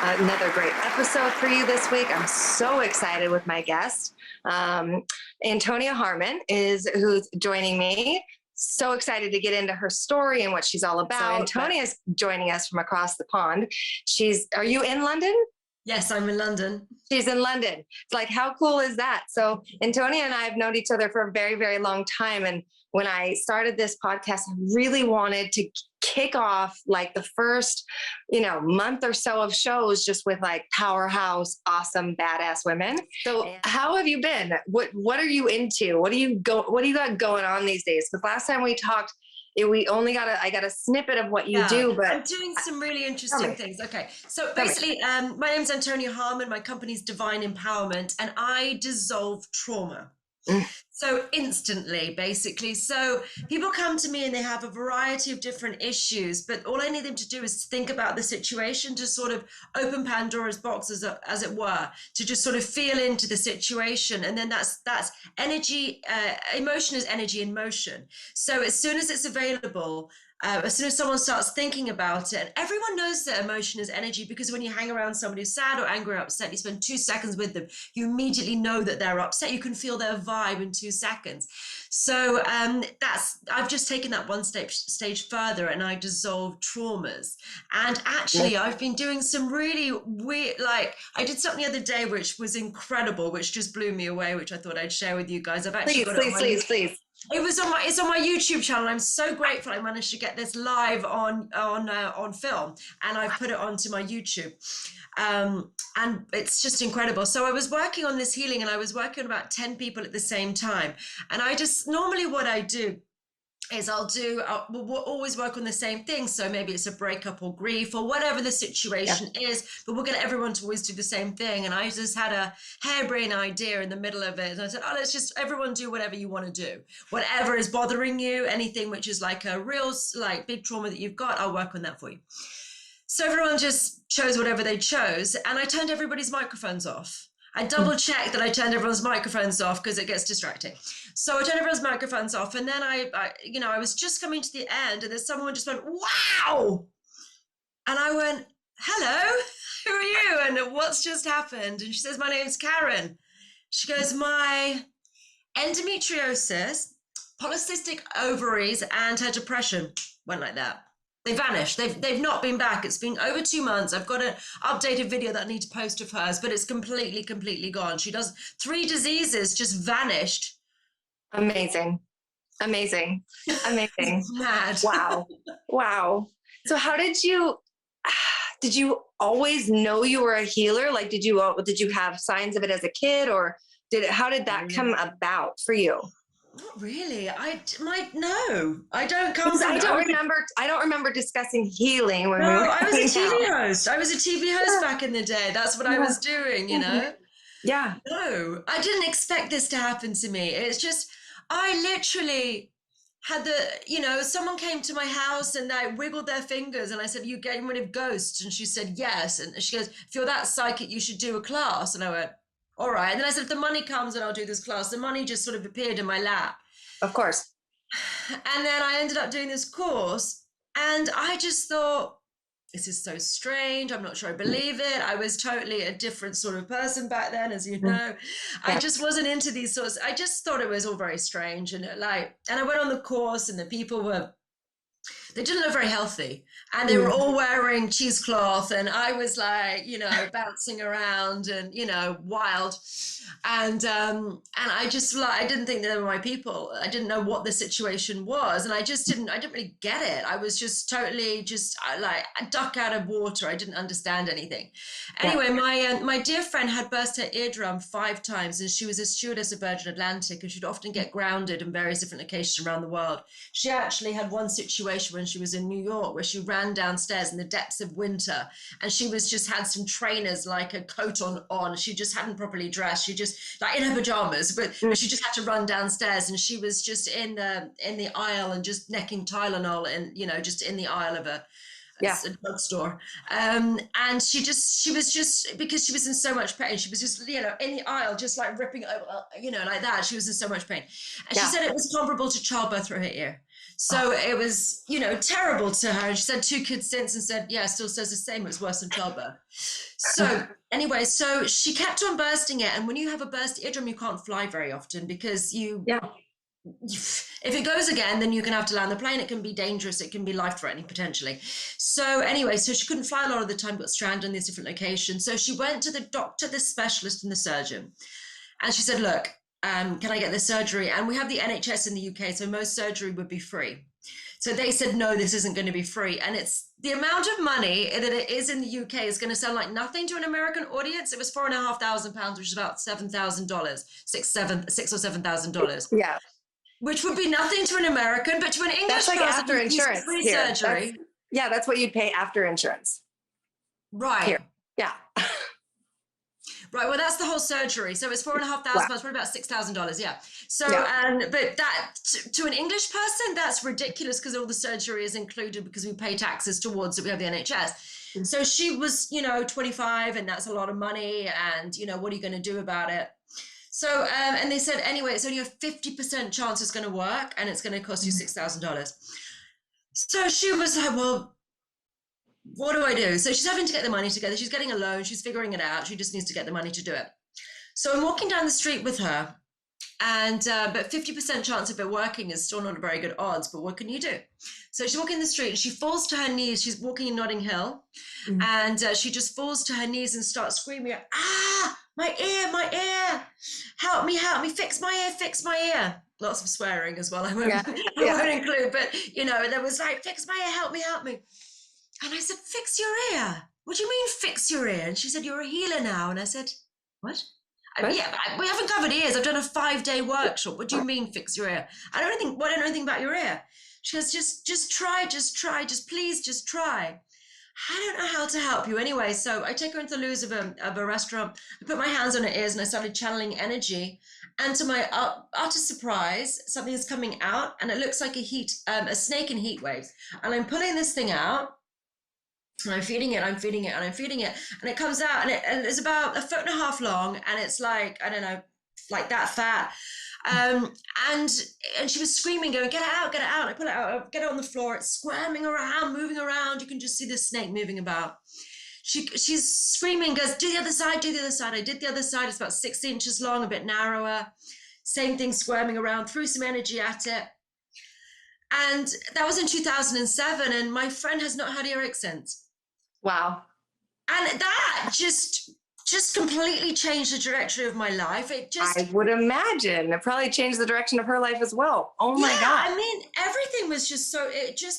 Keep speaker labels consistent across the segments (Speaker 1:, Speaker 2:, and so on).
Speaker 1: Another great episode for you this week. I'm so excited with my guest. Antonia Harmon is who's joining me. So excited to get into her story and what she's all about. So Antonia is joining us from across the pond. Are you in London?
Speaker 2: Yes, I'm in London.
Speaker 1: She's in London. It's like, how cool is that? So Antonia and I have known each other for a very, very long time. And when I started this podcast, I really wanted to kick off like the first, month or so of shows just with like powerhouse, awesome, badass women. So how have you been? What are you into? What do you got going on these days? Because last time we talked, I got a snippet of what you do, but
Speaker 2: I'm doing some really interesting things. Okay. So basically, my name's Antonia Harmon. My company's Divine Empowerment, and I dissolve trauma. So instantly, basically. So people come to me and they have a variety of different issues, but all I need them to do is think about the situation, to sort of open Pandora's box, as it were, to just sort of feel into the situation. And then that's energy. Emotion is energy in motion. So as soon as it's available, as soon as someone starts thinking about it, and everyone knows that emotion is energy, because when you hang around somebody who's sad or angry or upset, you spend 2 seconds with them, you immediately know that they're upset. You can feel their vibe in 2 seconds. So I've just taken that one stage further, and I dissolve traumas. And actually, I've been doing some really weird, like I did something the other day which was incredible, which just blew me away, which I thought I'd share with you guys. I've actually
Speaker 1: please.
Speaker 2: It's on my YouTube channel. I'm so grateful I managed to get this live on film, and I've put it onto my YouTube. And it's just incredible. So I was working on this healing, and I was working on about 10 people at the same time. And normally what I do is we'll always work on the same thing. So maybe it's a breakup or grief or whatever the situation is, but we'll get everyone to always do the same thing. And I just had a harebrained idea in the middle of it. And I said, let's just everyone do whatever you want to do. Whatever is bothering you, anything which is like a real, like big trauma that you've got, I'll work on that for you. So everyone just chose whatever they chose. And I turned everybody's microphones off. I double checked that I turned everyone's microphones off because it gets distracting. So I turned everyone's microphones off, and then I was just coming to the end, and then someone just went, "Wow!" And I went, "Hello, who are you? And what's just happened?" And she says, "My name's Karen." She goes, "My endometriosis, polycystic ovaries, and her depression went like that. They vanished. They've not been back. It's been over 2 months. I've got an updated video that I need to post of hers, but it's completely gone. She does 3 diseases just vanished."
Speaker 1: Amazing.
Speaker 2: Mad.
Speaker 1: Wow. So how did you always know you were a healer? Like, did you have signs of it as a kid, or how did that come about for you?
Speaker 2: Not really. I don't come from.
Speaker 1: I don't remember discussing healing when
Speaker 2: I was a TV host. I was a TV host back in the day. That's what I was doing,
Speaker 1: Yeah.
Speaker 2: No, I didn't expect this to happen to me. It's just, I literally had someone came to my house and they wiggled their fingers, and I said, "You getting rid of ghosts?" And she said, "Yes." And she goes, "If you're that psychic, you should do a class." And I went, "All right." And then I said, "If the money comes, and I'll do this class." The money just sort of appeared in my lap.
Speaker 1: Of course.
Speaker 2: And then I ended up doing this course, and I just thought, this is so strange. I'm not sure I believe it. I was totally a different sort of person back then, as you know. I just wasn't into these sorts. I just thought it was all very strange. And and I went on the course, and the people they didn't look very healthy, and they were all wearing cheesecloth, and I was like, bouncing around and, wild. And I just I didn't think they were my people. I didn't know what the situation was. And I didn't really get it. I was just totally like a duck out of water. I didn't understand anything. Anyway, my dear friend had burst her eardrum 5 times, and she was a stewardess of Virgin Atlantic, and she'd often get grounded in various different locations around the world. She actually had one situation when she was in New York where she ran downstairs in the depths of winter, and she was just had some trainers, like a coat on. She just hadn't properly dressed. She just like in her pajamas, but she just had to run downstairs, and she was just in the aisle and just necking Tylenol, and just in the aisle of a drugstore. And she was just, because she was in so much pain, she was just, in the aisle, just like ripping over, like that. She was in so much pain. And she said it was comparable to childbirth through her ear. So it was, terrible to her. And she said 2 kids since and said, yeah, still says the same. It was worse than childbirth. So anyway, so she kept on bursting it. And when you have a burst eardrum, you can't fly very often because if it goes again, then you're going to have to land the plane. It can be dangerous. It can be life-threatening potentially. So anyway, so she couldn't fly a lot of the time, got stranded in these different locations. So she went to the doctor, the specialist, and the surgeon. And she said, look, can I get this surgery? And we have the NHS in the UK, so most surgery would be free. So they said, no, this isn't going to be free. And it's the amount of money that it is in the UK is going to sound like nothing to an American audience. It was £4,500, which is about $7,000, $6,000 or $7,000.
Speaker 1: Yeah.
Speaker 2: Which would be nothing to an American, but to an English
Speaker 1: that's like
Speaker 2: person,
Speaker 1: after insurance
Speaker 2: free
Speaker 1: here.
Speaker 2: surgery.
Speaker 1: That's what you'd pay after insurance.
Speaker 2: Right.
Speaker 1: Here. Yeah.
Speaker 2: Right. Well, that's the whole surgery. So it's £4,500, probably about $6,000. Yeah. So, but that to an English person, that's ridiculous because all the surgery is included because we pay taxes towards it. We have the NHS. So she was, 25, and that's a lot of money. And, what are you going to do about it? So, and they said, anyway, it's only a 50% chance it's going to work and it's going to cost you $6,000. So she was like, well, what do I do? So she's having to get the money together. She's getting a loan. She's figuring it out. She just needs to get the money to do it. So I'm walking down the street with her, and but 50% chance of it working is still not a very good odds, but what can you do? So she's walking the street and she falls to her knees. She's walking in Notting Hill, and she just falls to her knees and starts screaming, my ear, help me, fix my ear. Lots of swearing as well. I won't include, but there was like, fix my ear, help me. And I said, fix your ear? What do you mean fix your ear? And she said, you're a healer now. And I said, what? We haven't covered ears. I've done a 5-day workshop. What do you mean fix your ear? I don't know anything about your ear. She goes, just try, please just try. I don't know how to help you. Anyway, so I take her into the loo of a restaurant. I put my hands on her ears and I started channeling energy. And to my utter surprise, something is coming out and it looks like a snake in heat waves. And I'm pulling this thing out. And I'm feeding it. And it comes out and it's about 1.5 feet long. And it's like, I don't know, like that fat. And she was screaming, going, get it out. I pull it out, get it on the floor. It's squirming around, moving around. You can just see the snake moving about. She's screaming, goes, do the other side. I did the other side. It's about 6 inches long, a bit narrower. Same thing, squirming around, threw some energy at it. And that was in 2007. And my friend has not had earache since.
Speaker 1: Wow.
Speaker 2: And that just completely changed the trajectory of my life.
Speaker 1: I would imagine it probably changed the direction of her life as well. Oh my God.
Speaker 2: I mean, everything was just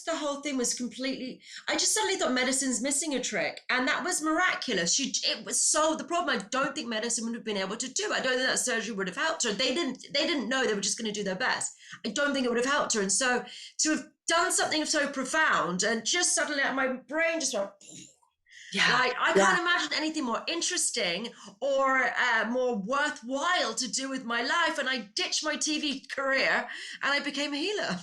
Speaker 2: the whole thing was completely, I just suddenly thought medicine's missing a trick. And that was miraculous. It was solved the problem. I don't think medicine would have been able to do. I don't think that surgery would have helped her. They didn't know, they were just going to do their best. I don't think it would have helped her. And so to have done something so profound and just suddenly my brain just went, like I can't imagine anything more interesting or more worthwhile to do with my life. And I ditched my TV career and I became a healer.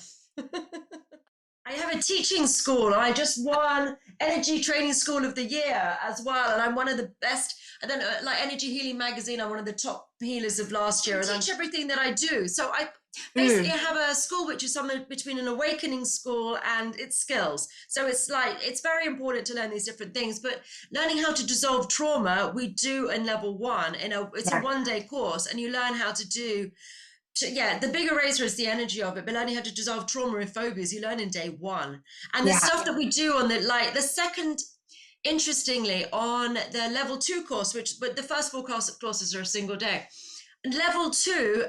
Speaker 2: I have a teaching school. I just won Energy Training School of the Year as well. And I'm one of the best. And then like Energy Healing Magazine, I'm one of the top healers of last year. And I teach everything that I do. So I basically have a school which is somewhere between an awakening school and its skills. So it's very important to learn these different things. But learning how to dissolve trauma, we do in level 1. It's a 1-day course, and you learn how to do. The big eraser is the energy of it, but learning how to dissolve trauma and phobias, you learn in day 1. And the stuff that we do on the second, interestingly, on the level 2 course, but the first 4 courses are a single day. And level 2,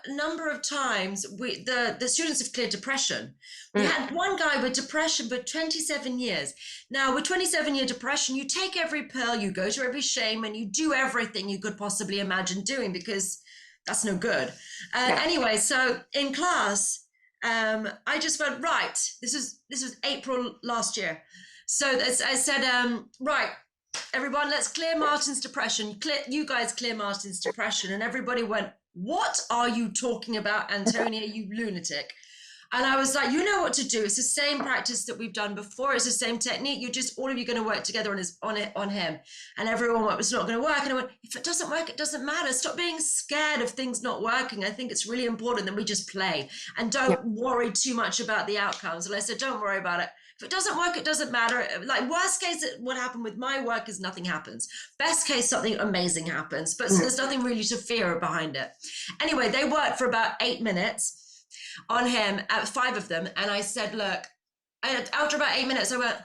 Speaker 2: number of times the students have cleared depression. We had one guy with depression for 27 years. Now with 27-year depression, you take every pill, you go to every shaman, you do everything you could possibly imagine doing because that's no good. Anyway, so in class, I just went, right, this was April last year. So I said, right, everyone, let's clear Martin's depression. You guys clear Martin's depression. And everybody went, what are you talking about, Antonia, you lunatic? And I was like, you know what to do. It's the same practice that we've done before. It's the same technique. You're just, all of you going to work together on him. And everyone went, it's not going to work. And I went, if it doesn't work, it doesn't matter. Stop being scared of things not working. I think it's really important that we just play and don't worry too much about the outcomes. And I said, don't worry about it. If it doesn't work, it doesn't matter. Like worst case, what happened with my work is nothing happens. Best case, something amazing happens. But so there's nothing really to fear behind it. Anyway, they worked for about 8 minutes on him, 5 of them. And I said, look, after about 8 minutes, I went,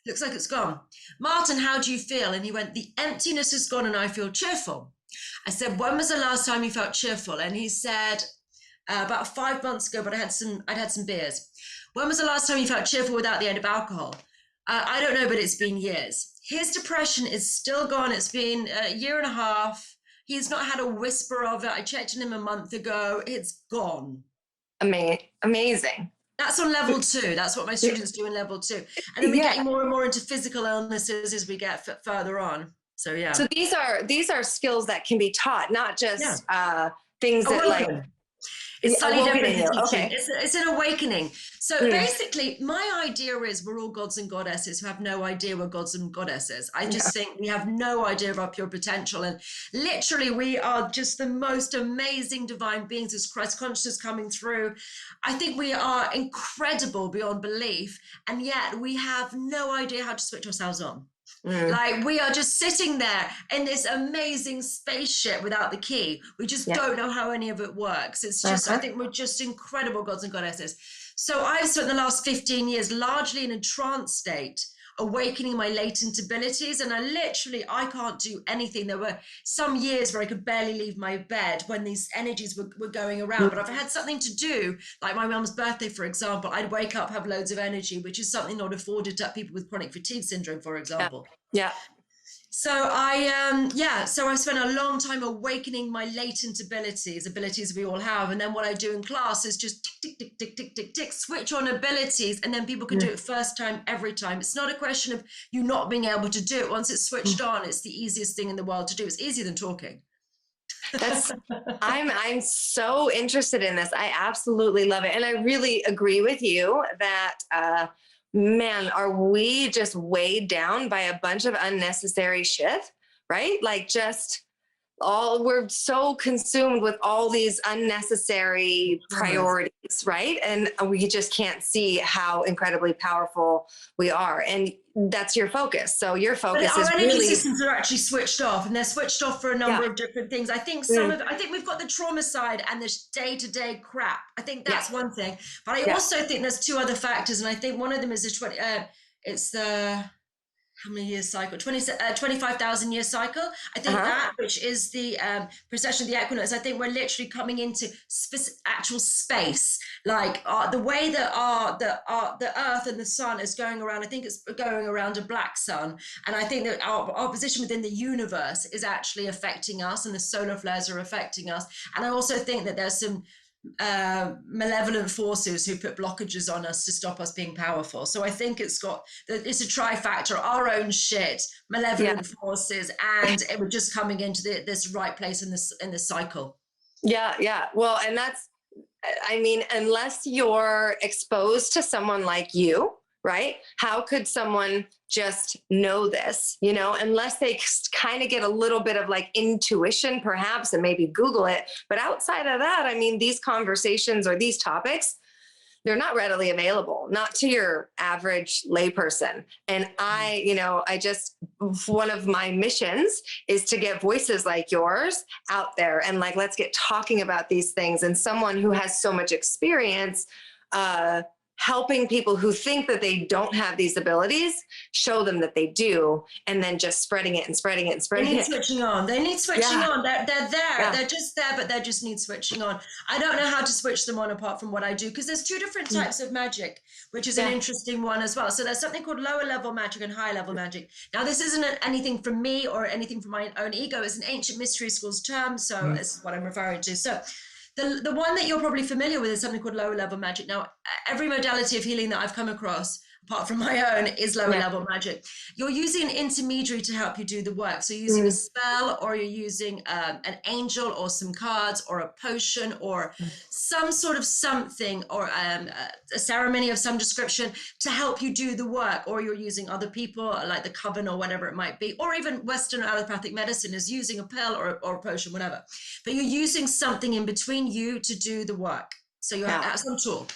Speaker 2: looks like it's gone. Martin, how do you feel? And he went, the emptiness is gone and I feel cheerful. I said, when was the last time you felt cheerful? And he said, about 5 months ago, but I'd had some beers. When was the last time you felt cheerful without the aid of alcohol? I don't know, but it's been years. His depression is still gone. It's been a year and a half. He's not had a whisper of it. I checked on him a month ago. It's gone.
Speaker 1: Amazing.
Speaker 2: That's on level 2. That's what my students do in level 2. And then we're getting more and more into physical illnesses as we get further on. So, yeah.
Speaker 1: So these are skills that can be taught, not just things that like...
Speaker 2: It's slightly different.
Speaker 1: Okay.
Speaker 2: It's an awakening. So basically, my idea is we're all gods and goddesses who have no idea we're gods and goddesses. I just think we have no idea of our pure potential. And literally, we are just the most amazing divine beings as Christ consciousness coming through. I think we are incredible beyond belief. And yet we have no idea how to switch ourselves on. Like we are just sitting there in this amazing spaceship without the key. We just don't know how any of it works. It's just, I think we're just incredible gods and goddesses. So I've spent the last 15 years largely in a trance state, awakening my latent abilities. And I can't do anything. There were some years where I could barely leave my bed when these energies were going around. But if I had something to do, like my mum's birthday, for example, I'd wake up, have loads of energy, which is something not afforded to people with chronic fatigue syndrome, for example.
Speaker 1: Yeah.
Speaker 2: So I spent a long time awakening my latent abilities we all have. And then what I do in class is just tick, tick, tick, tick, tick, tick, switch on abilities. And then people can do it first time, every time. It's not a question of you not being able to do it. Once it's switched on, it's the easiest thing in the world to do. It's easier than talking.
Speaker 1: I'm so interested in this. I absolutely love it. And I really agree with you that, man, are we just weighed down by a bunch of unnecessary shit, right? Like we're so consumed with all these unnecessary priorities, right? And we just can't see how incredibly powerful we are. And that's your focus. So your focus is
Speaker 2: our
Speaker 1: really...
Speaker 2: energy systems are actually switched off, and they're switched off for a number of different things. I think I think we've got the trauma side and the day-to-day crap. I think that's one thing. But I also think there's 2 other factors. And I think one of them is it's the... how many years cycle? 25,000 year cycle. I think that, which is the precession of the equinox. I think we're literally coming into actual space, like the way that the Earth and the Sun is going around. I think it's going around a black sun, and I think that our position within the universe is actually affecting us, and the solar flares are affecting us. And I also think that there's some malevolent forces who put blockages on us to stop us being powerful. So I think it's a trifactor: our own shit, malevolent forces, and we're just coming into this right place in this cycle. Yeah.
Speaker 1: Well, and that's, I mean, unless you're exposed to someone like you, right? How could someone just know this, unless they kind of get a little bit of like intuition perhaps, and maybe Google it. But outside of that, I mean, these conversations or these topics, they're not readily available, not to your average layperson. And one of my missions is to get voices like yours out there and like, let's get talking about these things. And someone who has so much experience, helping people who think that they don't have these abilities, show them that they do, and then just spreading it and spreading it and spreading it.
Speaker 2: They need switching on. They're there. Yeah. They're just there, but they just need switching on. I don't know how to switch them on apart from what I do, because there's 2 different types of magic, which is an interesting one as well. So there's something called lower level magic and higher level magic. Now, this isn't anything from me or anything from my own ego. It's an ancient mystery schools term. So it's what I'm referring to. So the one that you're probably familiar with is something called lower level magic. Now, every modality of healing that I've come across, apart from my own, is lower level magic. You're using an intermediary to help you do the work. So you're using a spell, or you're using an angel or some cards or a potion or some sort of something, or a ceremony of some description to help you do the work, or you're using other people like the coven or whatever it might be, or even Western allopathic medicine is using a pill or a potion, whatever. But you're using something in between you to do the work. So you have some tool.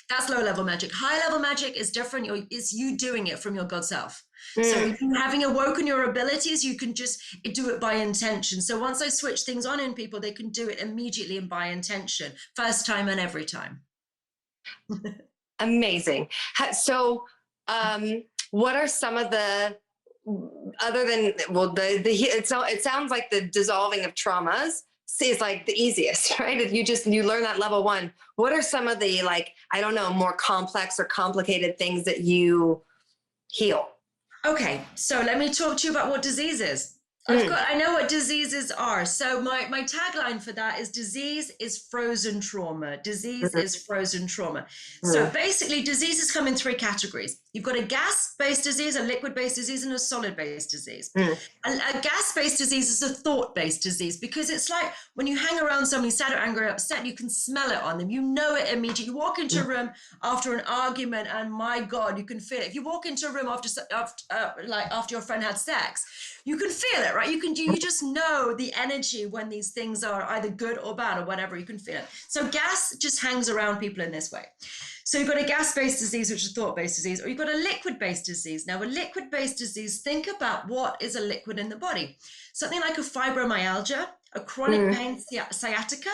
Speaker 2: That's low level magic. High level magic is different. It's you doing it from your God self. So you having awoken your abilities, you can just do it by intention. So once I switch things on in people, they can do it immediately and by intention, first time and every time.
Speaker 1: Amazing. So what are some of the, other than, well, it sounds like the dissolving of traumas is like the easiest, right? If you learn that level 1, what are some of the, like, I don't know, more complex or complicated things that you heal?
Speaker 2: Okay, so let me talk to you about what disease is. I know what diseases are. So my tagline for that is disease is frozen trauma. Disease is frozen trauma. So basically diseases come in 3 categories. You've got a gas-based disease, a liquid-based disease, and a solid-based disease. A gas-based disease is a thought-based disease, because it's like when you hang around somebody sad or angry or upset, you can smell it on them. You know it immediately. You walk into a room after an argument, and my God, you can feel it. If you walk into a room after your friend had sex, you can feel it, right? You just know the energy when these things are either good or bad or whatever. You can feel it. So gas just hangs around people in this way. So you've got a gas-based disease, which is a thought-based disease, or you've got a liquid-based disease. Now, a liquid-based disease, think about what is a liquid in the body. Something like a fibromyalgia, a chronic pain, sciatica,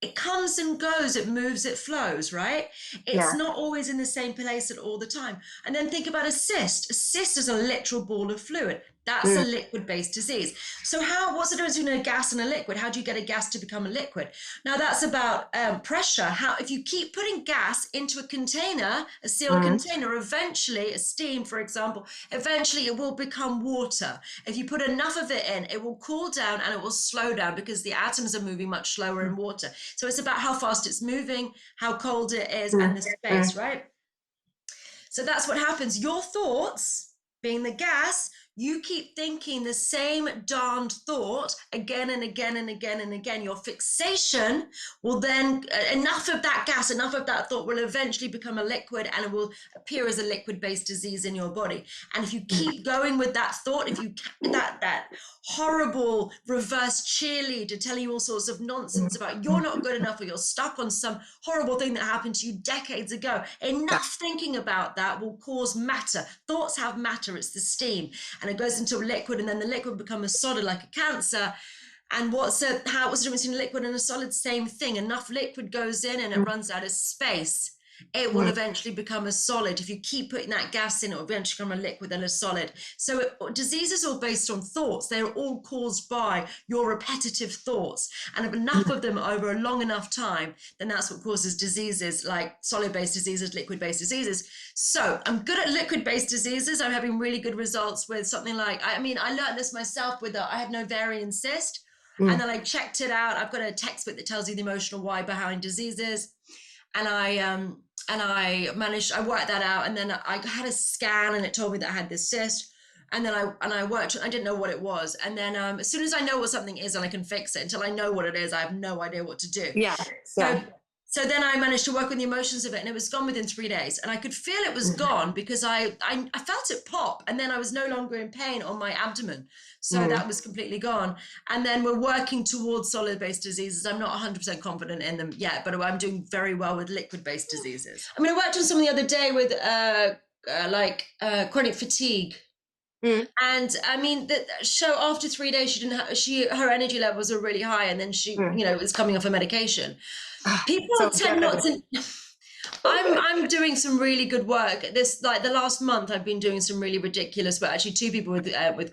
Speaker 2: it comes and goes, it moves, it flows, right? It's not always in the same place at all the time. And then think about a cyst. A cyst is a literal ball of fluid. That's a liquid-based disease. So what's the difference between a gas and a liquid? How do you get a gas to become a liquid? Now that's about pressure. If you keep putting gas into a container, a sealed container, eventually, a steam, for example, eventually it will become water. If you put enough of it in, it will cool down and it will slow down, because the atoms are moving much slower in water. So it's about how fast it's moving, how cold it is, and the space, right? So that's what happens. Your thoughts, being the gas, you keep thinking the same darned thought again and again and again and again. Your fixation will then, enough of that gas, enough of that thought will eventually become a liquid, and it will appear as a liquid-based disease in your body. And if you keep going with that thought, if you that horrible reverse cheerleader telling you all sorts of nonsense about you're not good enough, or you're stuck on some horrible thing that happened to you decades ago, enough thinking about that will cause matter. Thoughts have matter, it's the steam. And it goes into a liquid, and then the liquid becomes a solid, like a cancer. And what's the difference between a liquid and a solid? Same thing. Enough liquid goes in and it runs out of space. It will eventually become a solid. If you keep putting that gas in, it will eventually become a liquid and a solid. So diseases are based on thoughts. They're all caused by your repetitive thoughts. And if enough of them over a long enough time, then that's what causes diseases like solid-based diseases, liquid-based diseases. So I'm good at liquid-based diseases. I'm having really good results with something like, I learned this myself with I had an ovarian cyst. And then I checked it out. I've got a textbook that tells you the emotional why behind diseases. And I worked that out, and then I had a scan and it told me that I had this cyst. And then I didn't know what it was. And then as soon as I know what something is and I can fix it, until I know what it is, I have no idea what to do. So then I managed to work with the emotions of it, and it was gone within 3 days. And I could feel it was gone because I felt it pop, and then I was no longer in pain on my abdomen. So that was completely gone. And then we're working towards solid-based diseases. I'm not 100% confident in them yet, but I'm doing very well with liquid-based diseases. I worked on something the other day with chronic fatigue. And the show, after 3 days, her energy levels were really high, and then she was coming off a medication. People tend not to. I'm doing some really good work. The last month, I've been doing some really ridiculous work. Actually, 2 people with thyroid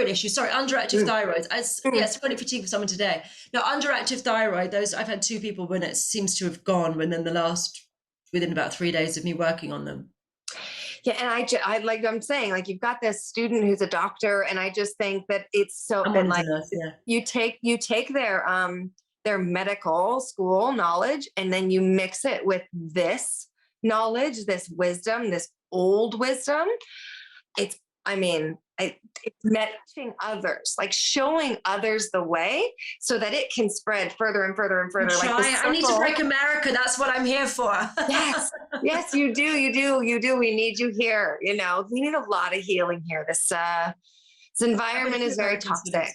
Speaker 2: issues. Sorry, underactive thyroid. Yes, chronic fatigue for someone today. No, underactive thyroid. Those I've had 2 people when it seems to have gone within about 3 days of me working on them.
Speaker 1: Yeah, and I like I'm saying, like, you've got this student who's a doctor, and I just think that it's so. And like, you take their medical school knowledge, and then you mix it with this, knowledge, this wisdom, this old wisdom. It's, I mean, it's matching others, like showing others the way so that it can spread further and further and further. Like
Speaker 2: I need to break America. That's what I'm here for.
Speaker 1: Yes, you do. You do. You do. We need you here. You know, we need a lot of healing here. This environment is very toxic.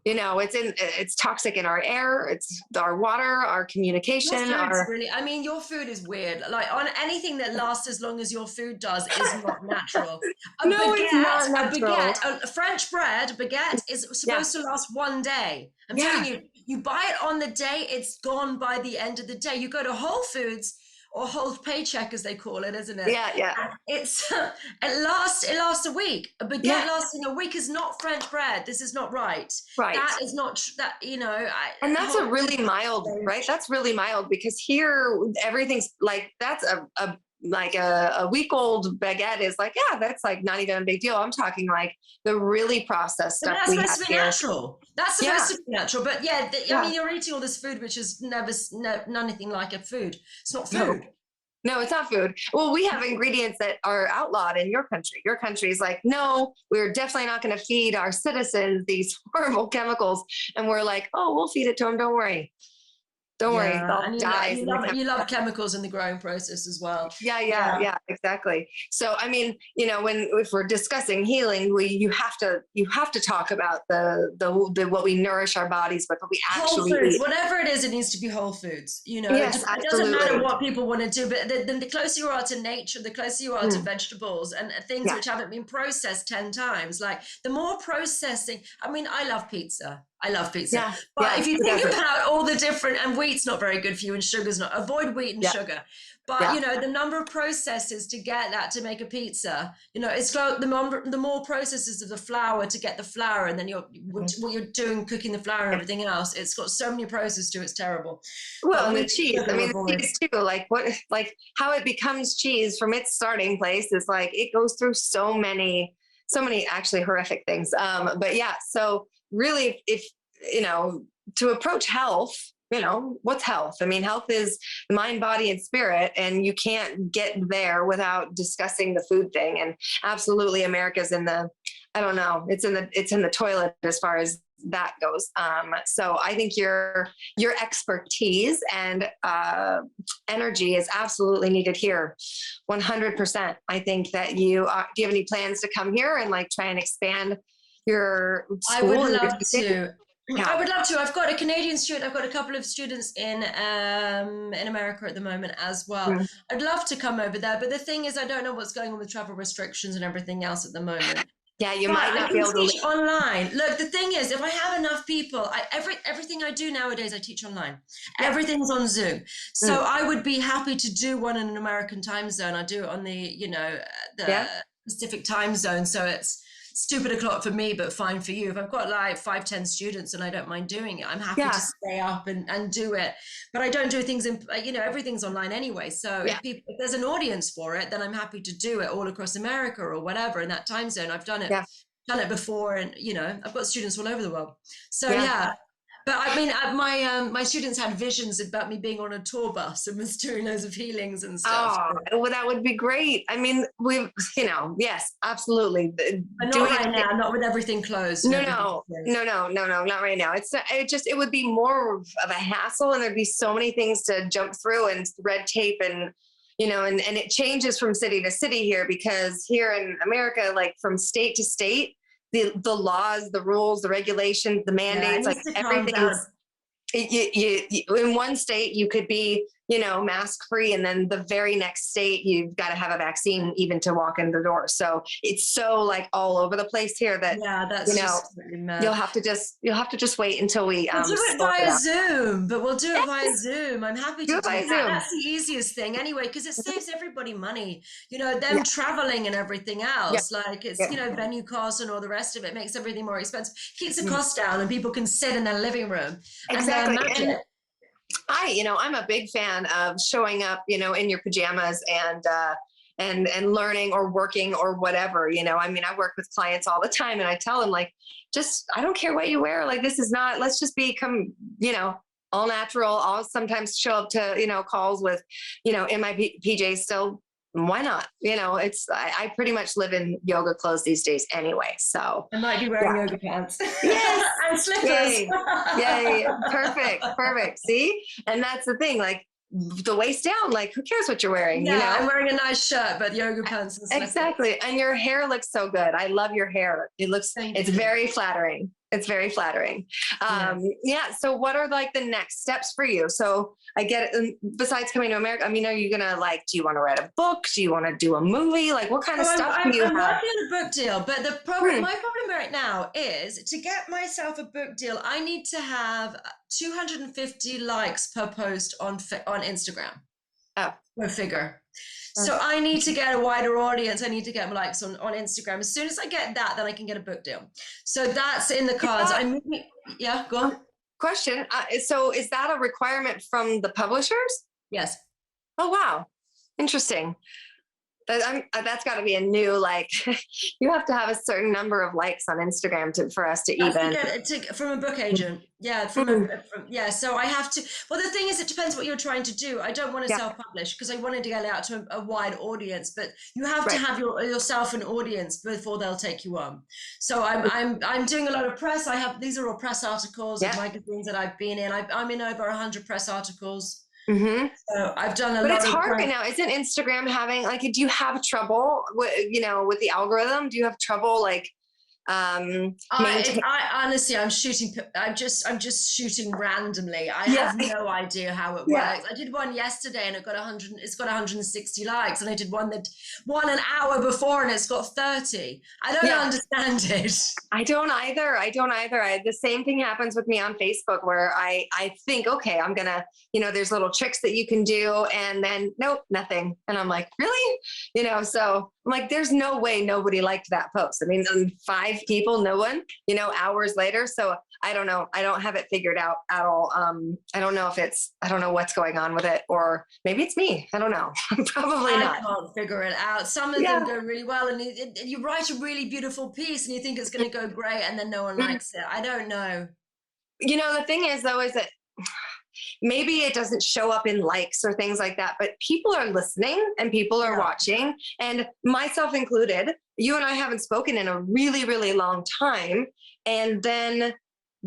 Speaker 1: You know, it's toxic in our air, it's our water, our communication.
Speaker 2: Really, I mean, your food is weird. Like on anything that lasts as long as your food does is not natural.
Speaker 1: It's not natural.
Speaker 2: A French bread baguette is supposed to last one day. I'm telling you, you buy it on the day, it's gone by the end of the day. You go to Whole Foods, or whole paycheck as they call it, isn't it?
Speaker 1: Yeah.
Speaker 2: It's it lasts a week. A baguette lasting a week is not French bread. This is not right. That is not that, you know.
Speaker 1: And that's a really mild, right? That's really mild, because here everything's like, that's a week old baguette is like, that's like not even a big deal. I'm talking like the really processed stuff.
Speaker 2: That's supposed to be natural. That's supposed to be natural. But I mean, you're eating all this food, which is nothing like a food. It's not food.
Speaker 1: No, it's not food. Well, we have ingredients that are outlawed in your country. Your country is like, no, we're definitely not going to feed our citizens these horrible chemicals. And we're like, oh, we'll feed it to them. Don't worry. Don't worry, they'll die.
Speaker 2: You love chemicals in the growing process as well.
Speaker 1: Yeah, exactly. So, I mean, you know, if we're discussing healing, you have to talk about the what we nourish our bodies with, what we actually
Speaker 2: whole foods,
Speaker 1: eat.
Speaker 2: Whatever it is, it needs to be whole foods. You know,
Speaker 1: yes,
Speaker 2: it doesn't matter what people want to do, but the closer you are to nature, the closer you are to vegetables and things which haven't been processed 10 times. Like the more processing. I mean, I love pizza. But if you think about all the different, and wheat's not very good for you and sugar's not, avoid wheat and sugar. But, you know, the number of processes to get that to make a pizza, you know, it's like the more processes of the flour to get the flour, and then what you're doing, cooking the flour and everything else, it's got so many processes to it, it's terrible.
Speaker 1: Well, and the cheese, I mean, the cheese too, like how it becomes cheese from its starting place is like, it goes through so many actually horrific things. But yeah, so really, if you know, to approach health, you know, what's health? I mean, health is mind, body, and spirit, and you can't get there without discussing the food thing. And absolutely, America's in the, I don't know, it's in the toilet as far as that goes. So I think your expertise and energy is absolutely needed here, 100%. I think that do you have any plans to come here and like try and expand your school?
Speaker 2: I would love to. I would love to. I've got a Canadian student. I've got a couple of students in America at the moment as well. I'd love to come over there, but the thing is, I don't know what's going on with travel restrictions and everything else at the moment.
Speaker 1: Yeah, you might not be able to
Speaker 2: teach online. Look, the thing is, if I have enough people, everything I do nowadays, I teach online. Everything's on Zoom. So I would be happy to do one in an American time zone. I do it on the Pacific time zone. So it's stupid o'clock for me, but fine for you. If I've got like 5-10 students and I don't mind doing it, I'm happy to stay up and do it. But I don't do things in, you know, everything's online anyway. So if there's an audience for it, then I'm happy to do it all across America or whatever in that time zone. I've done it before, and you know, I've got students all over the world. So but I mean, my students had visions about me being on a tour bus and was doing loads of healings and stuff.
Speaker 1: Oh, well, that would be great. I mean, yes, absolutely.
Speaker 2: But not right now, not with everything closed.
Speaker 1: No, not right now. It would be more of a hassle, and there'd be so many things to jump through and red tape, and you know, and it changes from city to city here, because here in America, like from state to state, the laws, the rules, the regulations, the mandates, like everything is, in one state you could be, you know, mask free, and then the very next state you've got to have a vaccine even to walk in the door. So it's so like all over the place here that
Speaker 2: that's, you know, really
Speaker 1: you'll have to just wait until we
Speaker 2: we'll do it via Zoom. But we'll do it via Zoom. I'm happy to do that. That's the easiest thing anyway, because it saves everybody money. You know, them traveling and everything else. Like it's you know, venue costs and all the rest of it makes everything more expensive. Keeps the cost down, and people can sit in their living room.
Speaker 1: Exactly. And I'm a big fan of showing up, you know, in your pajamas and learning or working or whatever, you know. I mean, I work with clients all the time, and I tell them, like, I don't care what you wear. Like, this is not, let's just become, you know, all natural. I'll sometimes show up to, calls with, in my PJs still. Why not? I pretty much live in yoga clothes these days anyway. So
Speaker 2: I might be wearing yoga pants.
Speaker 1: Yes.
Speaker 2: And slippers.
Speaker 1: Yay. Yay. Perfect. Perfect. See? And that's the thing, like the waist down, like who cares what you're wearing?
Speaker 2: Yeah, I'm wearing a nice shirt, but yoga pants and slippers.
Speaker 1: Exactly. And your hair looks so good. I love your hair. It's very flattering. It's very flattering. Yeah. So what are like the next steps for you? So I get it. Besides coming to America, I mean, are you going to do you want to write a book? Do you want to do a movie? Like what kind of stuff do you have?
Speaker 2: I'm working on a book deal, but the problem, my problem right now is to get myself a book deal, I need to have 250 likes per post on Instagram.
Speaker 1: Oh.
Speaker 2: Per figure. So I need to get a wider audience. I need to get likes on Instagram. As soon as I get that, then I can get a book deal. So that's in the cards. Yeah, go on.
Speaker 1: Question. So is that a requirement from the publishers?
Speaker 2: Yes.
Speaker 1: Oh, wow. Interesting. That's got to be a new, you have to have a certain number of likes on Instagram for us to even
Speaker 2: from a book agent. Yeah. So I have to, well, the thing is, it depends what you're trying to do. I don't want to self-publish because I wanted to get it out to a wide audience, but you have to have yourself an audience before they'll take you on. So I'm doing a lot of press. these are all press articles of magazines that I've been in. I'm in over 100 press articles.
Speaker 1: Mm-hmm.
Speaker 2: So I've done a lot.
Speaker 1: But it's hard right now. Isn't Instagram having do you have trouble with the algorithm? Do you have trouble I
Speaker 2: honestly, I'm just shooting randomly. I have no idea how it works. I did one yesterday and it's got 160 likes, and I did one an hour before and it's got 30. I don't understand it.
Speaker 1: I don't either. The same thing happens with me on Facebook where I think, okay, I'm gonna, there's little tricks that you can do, and then nope, nothing. And I'm like, really? So I'm like, there's no way nobody liked that post. I mean, 5 people, no one, hours later. So I don't know. I don't have it figured out at all. I don't know I don't know what's going on with it, or maybe it's me. I don't know. Probably not.
Speaker 2: I can't figure it out. Some of them go really well, and you write a really beautiful piece and you think it's going to go great, and then no one likes it. I don't know.
Speaker 1: The thing is though, is that maybe it doesn't show up in likes or things like that, but people are listening and people are watching, and myself included. You and I haven't spoken in a really, really long time. And then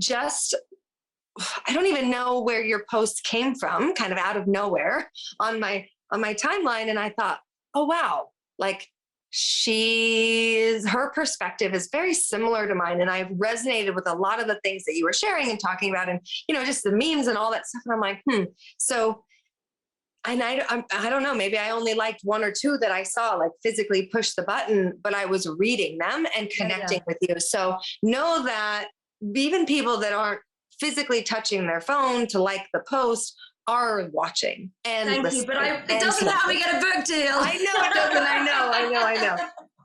Speaker 1: I don't even know where your post came from, kind of out of nowhere on my timeline. And I thought, oh, wow, her perspective is very similar to mine. And I've resonated with a lot of the things that you were sharing and talking about, and, just the memes and all that stuff. And I'm like, So, and I don't know, maybe I only liked 1 or 2 that I saw, physically push the button, but I was reading them and connecting with you. So know that even people that aren't physically touching their phone to like the post are watching and
Speaker 2: Thank
Speaker 1: listening.
Speaker 2: you, but it doesn't help me get a book deal.
Speaker 1: I know it doesn't. I know.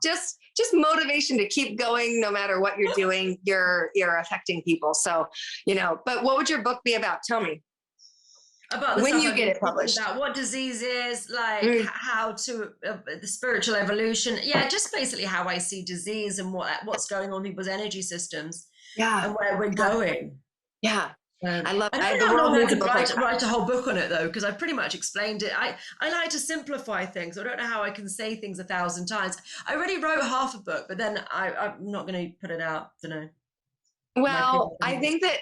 Speaker 1: Just motivation to keep going, no matter what you're doing, you're affecting people. So, but what would your book be about? Tell me.
Speaker 2: About
Speaker 1: when you get it published.
Speaker 2: About what disease is, how to, the spiritual evolution. Yeah, just basically how I see disease and what's going on in people's energy systems. Yeah. And where we're going.
Speaker 1: Yeah. I love
Speaker 2: I don't know how to write a whole book on it though, because I pretty much explained it. I like to simplify things. I don't know how I can say things 1,000 times. I already wrote half a book, but then I'm not going to put it out. I don't know.
Speaker 1: Well, I think that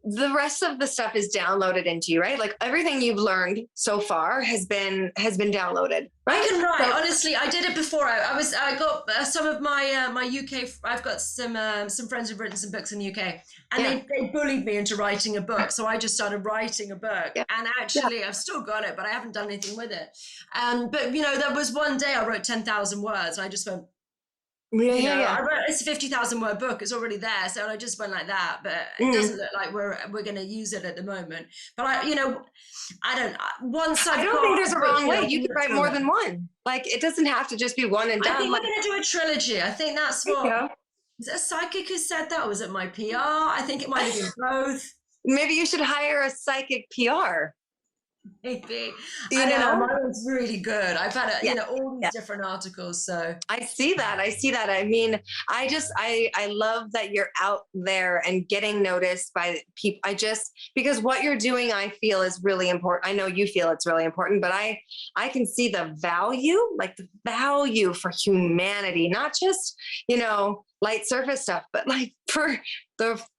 Speaker 1: the rest of the stuff is downloaded into you, right? Everything you've learned so far has been downloaded, right?
Speaker 2: I can write. Honestly, I did it before. I got some of my my UK. I've got some friends who've written some books in the UK, and they bullied me into writing a book. So I just started writing a book, and actually I've still got it, but I haven't done anything with it. But there was one day I wrote 10,000 words, and I just went. I wrote, it's a 50,000 word book. It's already there, so I just went like that. But it doesn't look like we're going to use it at the moment. But I don't. I don't
Speaker 1: think there's a wrong way. You can write more than one. It doesn't have to just be one and done.
Speaker 2: I think we're going to do a trilogy. I think that's what. Is it a psychic who said that, or was it my PR? I think it might have been both.
Speaker 1: Maybe you should hire a psychic PR.
Speaker 2: Maybe.
Speaker 1: You
Speaker 2: I don't know.
Speaker 1: know?
Speaker 2: Mine was really good. I've had,
Speaker 1: Yeah.
Speaker 2: all these different articles. So
Speaker 1: I see that. I see that. I mean, I love that you're out there and getting noticed by people. Because what you're doing, I feel is really important. I know you feel it's really important, but I can see the value, like the value for humanity, not just, light surface stuff, but like for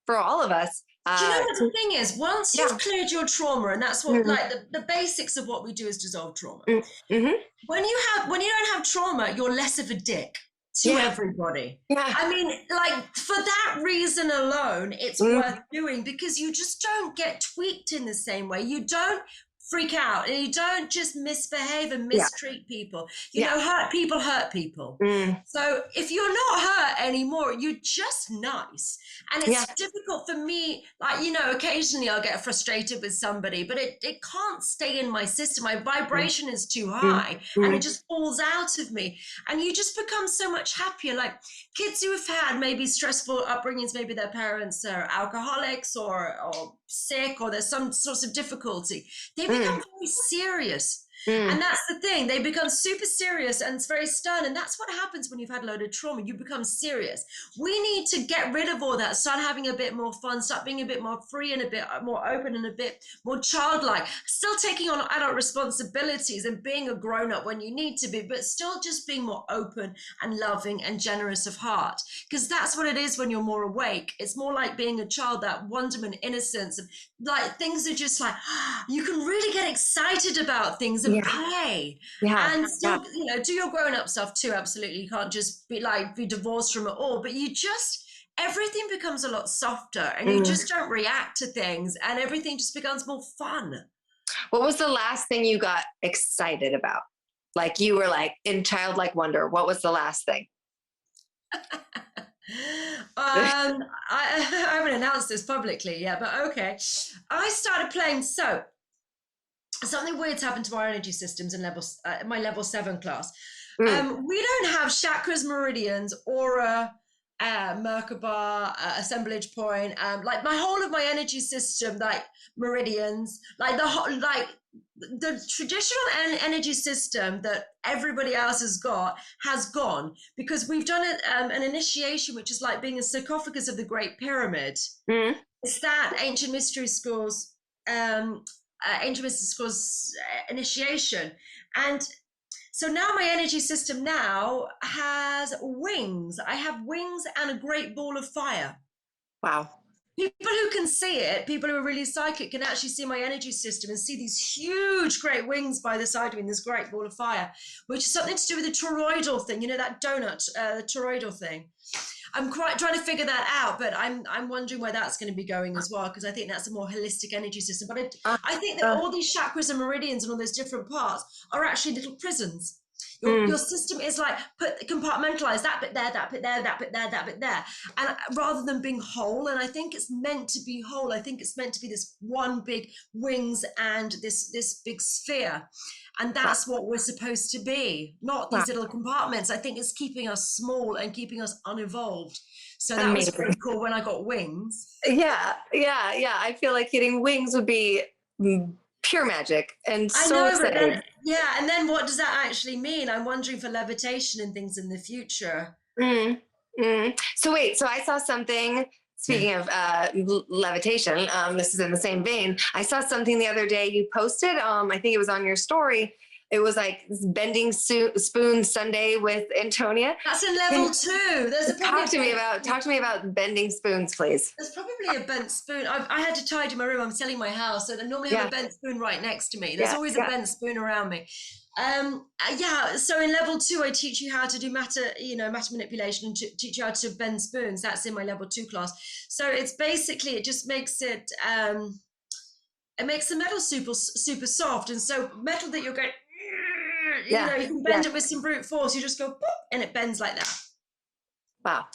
Speaker 1: all of us.
Speaker 2: do you know what the thing is? Once
Speaker 1: Yeah.
Speaker 2: you've cleared your trauma, and that's what,
Speaker 1: Mm-hmm.
Speaker 2: like, the basics of what we do is dissolve trauma.
Speaker 1: Mm-hmm.
Speaker 2: When you don't have trauma, you're less of a dick to
Speaker 1: Yeah.
Speaker 2: everybody.
Speaker 1: Yeah.
Speaker 2: I mean, like, for that reason alone, it's
Speaker 1: Mm-hmm.
Speaker 2: worth doing, because you just don't get tweaked in the same way. You don't freak out, and you don't just misbehave and
Speaker 1: Yeah.
Speaker 2: mistreat people.
Speaker 1: Yeah.
Speaker 2: Hurt people.
Speaker 1: Mm.
Speaker 2: So if you're not hurt anymore, you're just nice. And it's
Speaker 1: Yeah.
Speaker 2: difficult for me, like, occasionally I'll get frustrated with somebody, but it can't stay in my system. My vibration is too high, and it just falls out of me. And you just become so much happier. Like kids who have had maybe stressful upbringings, maybe their parents are alcoholics or sick, or there's some sorts of difficulty, they become very serious. And that's the thing. They become super serious, and it's very stern. And that's what happens when you've had a load of trauma. You become serious. We need to get rid of all that, start having a bit more fun, start being a bit more free and a bit more open and a bit more childlike, still taking on adult responsibilities and being a grown-up when you need to be, but still just being more open and loving and generous of heart. Because that's what it is when you're more awake. It's more like being a child, that wonderment, innocence, and like things are just like, you can really get excited about things and play.
Speaker 1: Yeah.
Speaker 2: And still, do your grown-up stuff too. Absolutely. You can't just be divorced from it all, but everything becomes a lot softer, and you just don't react to things, and everything just becomes more fun.
Speaker 1: What was the last thing you got excited about? Like you were like in childlike wonder. What was the last thing?
Speaker 2: I haven't announced this publicly yet, but okay. I started playing. So something weird's happened to our energy systems in my level 7 class. We don't have chakras, meridians, aura, Merkaba, assemblage point, like my whole of my energy system, like meridians, like the traditional energy system that everybody else has gone, because we've done an initiation, which is like being a sarcophagus of the Great Pyramid. It's that ancient mystery schools initiation. And so now my energy system now has wings. I have wings and a great ball of fire.
Speaker 1: Wow.
Speaker 2: People who can see it, people who are really psychic, can actually see my energy system and see these huge, great wings by the side of me, this great ball of fire, which is something to do with the toroidal thing, that donut, the toroidal thing. I'm quite trying to figure that out, but I'm wondering where that's going to be going as well, because I think that's a more holistic energy system. But I think that all these chakras and meridians and all those different parts are actually little prisons. Your system is like compartmentalized, that bit there, that bit there, that bit there, that bit there, and rather than being whole. And I think it's meant to be whole. I think it's meant to be this one big wings and this big sphere. And that's what we're supposed to be, not these little compartments. I think it's keeping us small and keeping us unevolved. So that was pretty cool when I got wings.
Speaker 1: Yeah. I feel like getting wings would be pure magic and so exciting.
Speaker 2: And then what does that actually mean? I'm wondering for levitation and things in the future.
Speaker 1: So I saw something. Speaking of levitation, this is in the same vein. I saw something the other day you posted. I think it was on your story. It was like bending spoon Sunday with Antonia.
Speaker 2: That's in level 2.
Speaker 1: Talk to me about bending spoons, please.
Speaker 2: There's probably a bent spoon. I had to tidy my room. I'm selling my house, so I normally have a bent spoon right next to me. There's always a bent spoon around me. So in level 2, I teach you how to do matter manipulation, and teach you how to bend spoons. That's in my level 2 class. So it's basically, it just makes it makes the metal super soft. And so metal that you're going, you can bend it with some brute force. You just go boop, and it bends like that.
Speaker 1: Wow.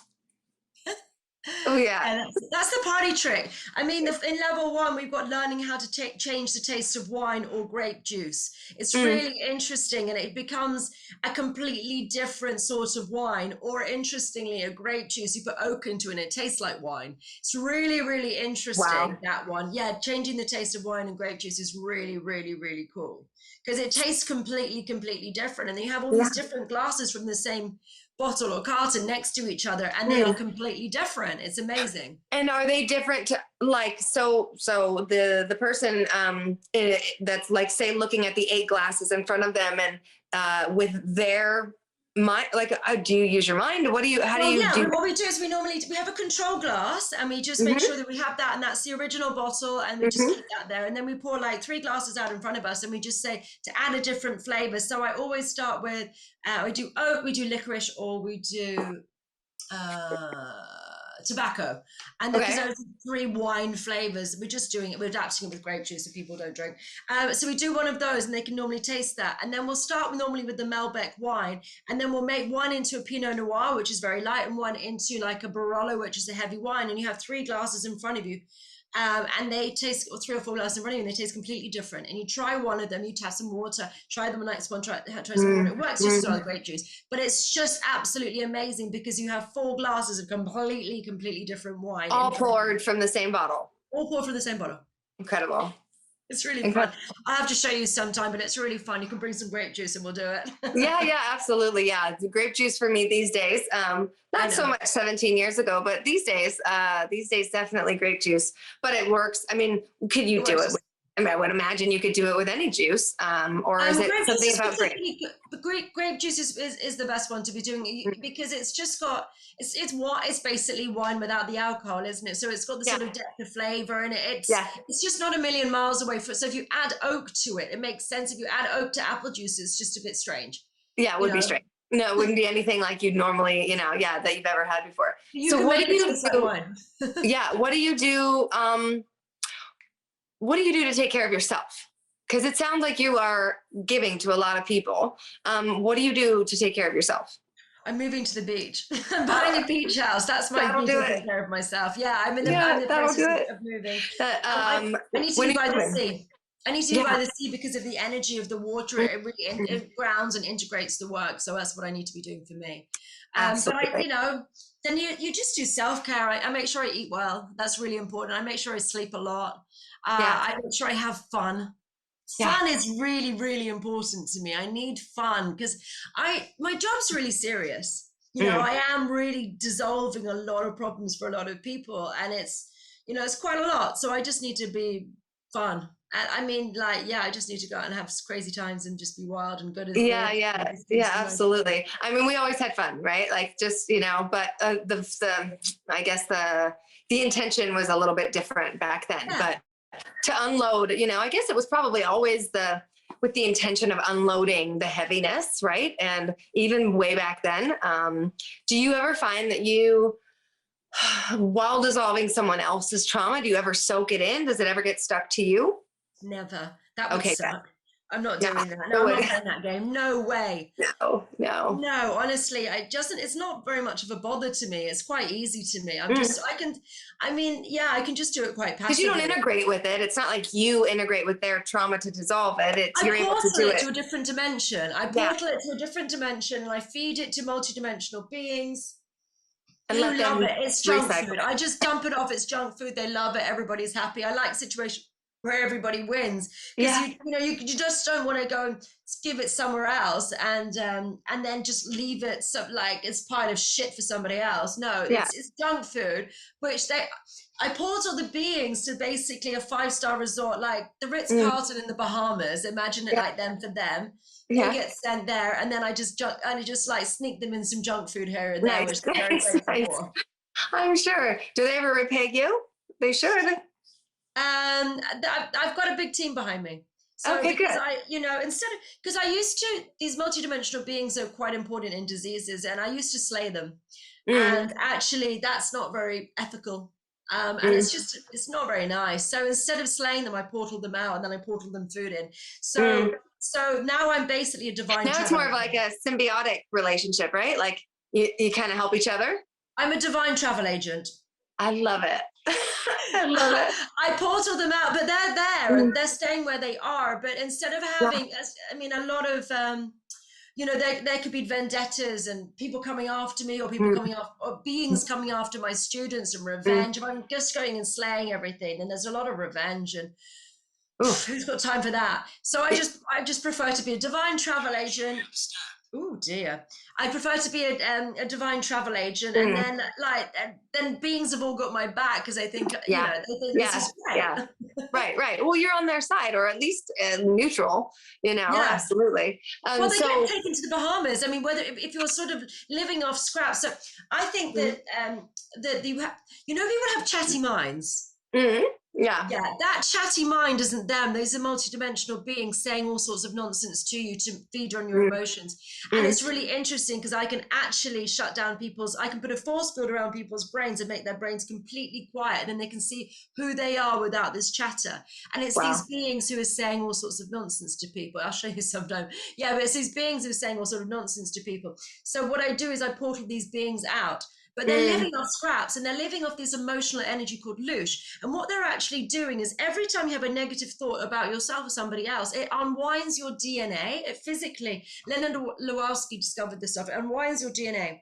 Speaker 1: Oh yeah.
Speaker 2: And that's the party trick. I mean, in level 1, we've got learning how to change the taste of wine or grape juice. It's
Speaker 1: Mm.
Speaker 2: really interesting, and it becomes a completely different sort of wine. Or interestingly, a grape juice, you put oak into it and it tastes like wine. It's really, really interesting,
Speaker 1: Wow.
Speaker 2: that one. Yeah, changing the taste of wine and grape juice is really, really, really cool, because it tastes completely, completely different. And then you have all
Speaker 1: Yeah.
Speaker 2: these different glasses from the same bottle or carton next to each other, and they are
Speaker 1: Mm.
Speaker 2: completely different. It's amazing.
Speaker 1: And are they different to, like, so the person that's like, say, looking at the 8 glasses in front of them, and with their mind, like, do you use your mind? What do you, how do
Speaker 2: Well,
Speaker 1: you
Speaker 2: yeah,
Speaker 1: do
Speaker 2: what we do is we have a control glass, and we just make
Speaker 1: that?
Speaker 2: sure that we have that, and that's the original bottle, and we just
Speaker 1: Hmm.
Speaker 2: keep that there. And then we pour like 3 glasses out in front of us, and we just say to add a different flavor. So I always start with we do oak, we do licorice, or we do uh, tobacco. And because
Speaker 1: Okay.
Speaker 2: those are 3 wine flavors, we're just doing it, we're adapting it with grape juice so people don't drink. So we do one of those, and they can normally taste that. And then we'll start normally with the Malbec wine, and then we'll make one into a Pinot Noir, which is very light, and one into like a Barolo, which is a heavy wine. And you have 3 glasses in front of you. And they taste, or 3 or 4 glasses in front of you, and they taste completely different. And you try one of them, you have some water, try the next one, try some water. It works just as well as grape juice, but it's just absolutely amazing because you have 4 glasses of completely, completely different wine
Speaker 1: All
Speaker 2: in front of you,
Speaker 1: poured from the same bottle.
Speaker 2: all poured from the same bottle.
Speaker 1: Incredible.
Speaker 2: It's really fun.
Speaker 1: Incredible.
Speaker 2: I have to show you sometime, but it's really fun. You can bring some grape juice and we'll do it.
Speaker 1: Yeah, yeah, absolutely. Yeah. The grape juice for me these days.
Speaker 2: I
Speaker 1: Not so
Speaker 2: know.
Speaker 1: much 17 years ago, but these days definitely grape juice. But it works. I mean, could you
Speaker 2: It
Speaker 1: do
Speaker 2: works
Speaker 1: it with, I mean, I would imagine you could do it with any juice. Or is it
Speaker 2: Grape juice
Speaker 1: something
Speaker 2: is
Speaker 1: about grape?
Speaker 2: particularly good. Grape juice is the best one to be doing, because it's just got it's basically wine without the alcohol, isn't it? So it's got the
Speaker 1: Yeah.
Speaker 2: sort of depth of flavor, and
Speaker 1: Yeah.
Speaker 2: it's just not a million miles away from. So if you add oak to it, it makes sense. If you add oak to apple juice, it's just a bit strange,
Speaker 1: Yeah. It
Speaker 2: you
Speaker 1: would be
Speaker 2: know.
Speaker 1: straight. No, it wouldn't be anything like you'd normally, yeah, that you've ever had before.
Speaker 2: You
Speaker 1: So
Speaker 2: can
Speaker 1: what
Speaker 2: make
Speaker 1: do
Speaker 2: it
Speaker 1: you
Speaker 2: taste like
Speaker 1: do?
Speaker 2: wine.
Speaker 1: Yeah. What do you do? What do you do to take care of yourself? Because it sounds like you are giving to a lot of people. What do you do to take care of yourself?
Speaker 2: I'm moving to the beach. I'm buying a beach house. That's my
Speaker 1: That'll
Speaker 2: me
Speaker 1: do
Speaker 2: taking
Speaker 1: it.
Speaker 2: care of myself. Yeah, I'm
Speaker 1: Yeah,
Speaker 2: in the
Speaker 1: that'll
Speaker 2: process
Speaker 1: do it.
Speaker 2: of moving.
Speaker 1: Uh,
Speaker 2: I need to
Speaker 1: when
Speaker 2: be
Speaker 1: are
Speaker 2: by
Speaker 1: you
Speaker 2: the
Speaker 1: moving?
Speaker 2: sea. I need to be by
Speaker 1: Yeah.
Speaker 2: the sea because of the energy of the water. It really
Speaker 1: Mhm.
Speaker 2: it grounds and integrates the work. So that's what I need to be doing for me. But
Speaker 1: Absolutely.
Speaker 2: then you just do self care. I make sure I eat well. That's really important. I make sure I sleep a lot.
Speaker 1: Yeah.
Speaker 2: I make sure I have fun.
Speaker 1: Yeah.
Speaker 2: Fun is really, really important to me. I need fun because my job's really serious.
Speaker 1: Mm.
Speaker 2: I am really dissolving a lot of problems for a lot of people, and it's quite a lot. So I just need to be fun. And I mean, like, yeah, I just need to go out and have crazy times and just be wild and go to the
Speaker 1: Yeah,
Speaker 2: theater and
Speaker 1: yeah,
Speaker 2: just do
Speaker 1: yeah,
Speaker 2: some nice things.
Speaker 1: absolutely. I mean, we always had fun, right? Like, just, but I guess the intention was a little bit different back then.
Speaker 2: Yeah.
Speaker 1: But to unload, I guess it was probably always with the intention of unloading the heaviness, right? And even way back then, do you ever find that while dissolving someone else's trauma, do you ever soak it in? Does it ever get stuck to you?
Speaker 2: Never. That would
Speaker 1: Okay, good.
Speaker 2: suck. I'm not
Speaker 1: Yeah,
Speaker 2: doing that.
Speaker 1: it
Speaker 2: No, I'm not
Speaker 1: would.
Speaker 2: playing that game. No way.
Speaker 1: No, no.
Speaker 2: No, honestly, it's not very much of a bother to me. It's quite easy to me.
Speaker 1: Mm.
Speaker 2: I can just do it quite
Speaker 1: Because you don't
Speaker 2: passively.
Speaker 1: integrate with it. It's not like you integrate with their trauma to dissolve it. It's
Speaker 2: I
Speaker 1: you're able to
Speaker 2: portal
Speaker 1: do
Speaker 2: it
Speaker 1: it.
Speaker 2: to a different dimension. I
Speaker 1: Yeah.
Speaker 2: portal it to a different dimension, and I feed it to multidimensional beings
Speaker 1: And
Speaker 2: who
Speaker 1: let
Speaker 2: love
Speaker 1: them
Speaker 2: it. It's junk
Speaker 1: recycle
Speaker 2: food.
Speaker 1: it.
Speaker 2: I just dump it off. It's junk food. They love it. Everybody's happy. I like situations where everybody wins, because
Speaker 1: Yeah.
Speaker 2: you just don't want to go and give it somewhere else and then just leave it like it's pile of shit for somebody else. No,
Speaker 1: Yeah.
Speaker 2: it's junk food, which I portal the beings to basically a 5-star resort like the Ritz
Speaker 1: Mm.
Speaker 2: Carlton in the Bahamas. Imagine it
Speaker 1: Yeah.
Speaker 2: like them for them. They
Speaker 1: Yeah.
Speaker 2: get sent there, and then I just like sneak them in some junk food here and there,
Speaker 1: Nice.
Speaker 2: which they're very
Speaker 1: Nice.
Speaker 2: grateful
Speaker 1: Nice.
Speaker 2: for.
Speaker 1: I'm sure. Do they ever repay you? They should.
Speaker 2: I've got a big team behind me. So
Speaker 1: Okay,
Speaker 2: because
Speaker 1: good.
Speaker 2: because I used to, these multidimensional beings are quite important in diseases, and I used to slay them.
Speaker 1: Mm.
Speaker 2: And actually, that's not very ethical. And
Speaker 1: Mm.
Speaker 2: it's not very nice. So instead of slaying them, I portal them out, and then I portal them food in.
Speaker 1: Mm.
Speaker 2: So now I'm basically a divine
Speaker 1: Now it's
Speaker 2: travel
Speaker 1: more of like a symbiotic relationship, right? Like you kind of help each other.
Speaker 2: I'm a divine travel agent.
Speaker 1: I love it. I love it.
Speaker 2: I portal them out, but they're there
Speaker 1: Mm.
Speaker 2: and they're staying where they are. But instead of
Speaker 1: Yeah.
Speaker 2: having, I mean, a lot of, there could be vendettas and people coming after me, or people
Speaker 1: Mm.
Speaker 2: coming after, or beings coming after my students, and
Speaker 1: Mm.
Speaker 2: revenge. If I'm just going and slaying everything, then there's a lot of revenge, and
Speaker 1: Oof.
Speaker 2: who's got time for that? So I just prefer to be a divine travel agent. Oh dear. I prefer to be a divine travel agent, and
Speaker 1: Mm.
Speaker 2: then beings have all got my back because I think
Speaker 1: Yeah.
Speaker 2: they think this
Speaker 1: Yeah.
Speaker 2: is great.
Speaker 1: Yeah. Right. Well, you're on their side, or at least neutral,
Speaker 2: Yeah.
Speaker 1: absolutely.
Speaker 2: Well, they
Speaker 1: So,
Speaker 2: get taken to the Bahamas. I mean, whether if you're sort of living off scraps. So I think
Speaker 1: mm,
Speaker 2: that people have chatty minds.
Speaker 1: mm, yeah.
Speaker 2: Yeah, that chatty mind isn't them. Those are multidimensional beings saying all sorts of nonsense to you to feed on your
Speaker 1: Mm,
Speaker 2: emotions. And
Speaker 1: mm,
Speaker 2: it's really interesting because I can actually I can put a force field around people's brains and make their brains completely quiet. And then they can see who they are without this chatter. And it's
Speaker 1: wow.
Speaker 2: these beings who are saying all sorts of nonsense to people. I'll show you sometime. Yeah, but it's these beings who are saying all sort of nonsense to people. So what I do is I portal these beings out. But they're
Speaker 1: Mm,
Speaker 2: living off scraps, and they're living off this emotional energy called loosh. And what they're actually doing is every time you have a negative thought about yourself or somebody else, it unwinds your DNA. It physically, Leonard Lewowski discovered this stuff, it unwinds your DNA.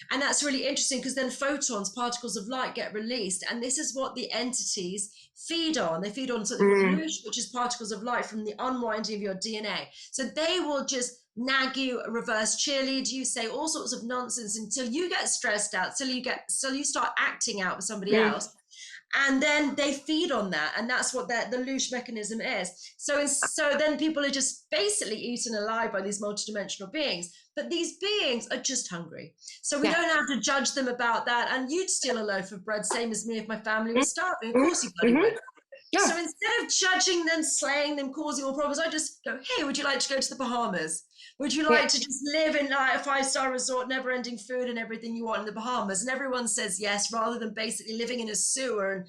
Speaker 2: And that's really interesting because then photons, particles of light, get released. And this is what the entities feed on. They feed on something called
Speaker 1: mm,
Speaker 2: loosh, which is particles of light from the unwinding of your DNA. So they will just nag you, reverse cheerlead you, say all sorts of nonsense until you get stressed out, till you start acting out with somebody
Speaker 1: mm,
Speaker 2: else. And then they feed on that, and that's what the loosh mechanism is. So then people are just basically eaten alive by these multidimensional beings, but these beings are just hungry. So we
Speaker 1: yeah.
Speaker 2: don't have to judge them about that. And you'd steal a loaf of bread, same as me, if my family
Speaker 1: Mm,
Speaker 2: was starving. Of
Speaker 1: mm,
Speaker 2: course you bloody
Speaker 1: mm,
Speaker 2: would.
Speaker 1: yeah.
Speaker 2: So instead of judging them, slaying them, causing all problems, I just go, hey, would you like to go to the Bahamas? Would you
Speaker 1: Yeah.
Speaker 2: like to just live in like a 5-star resort, never-ending food and everything you want in the Bahamas? And everyone says yes, rather than basically living in a sewer and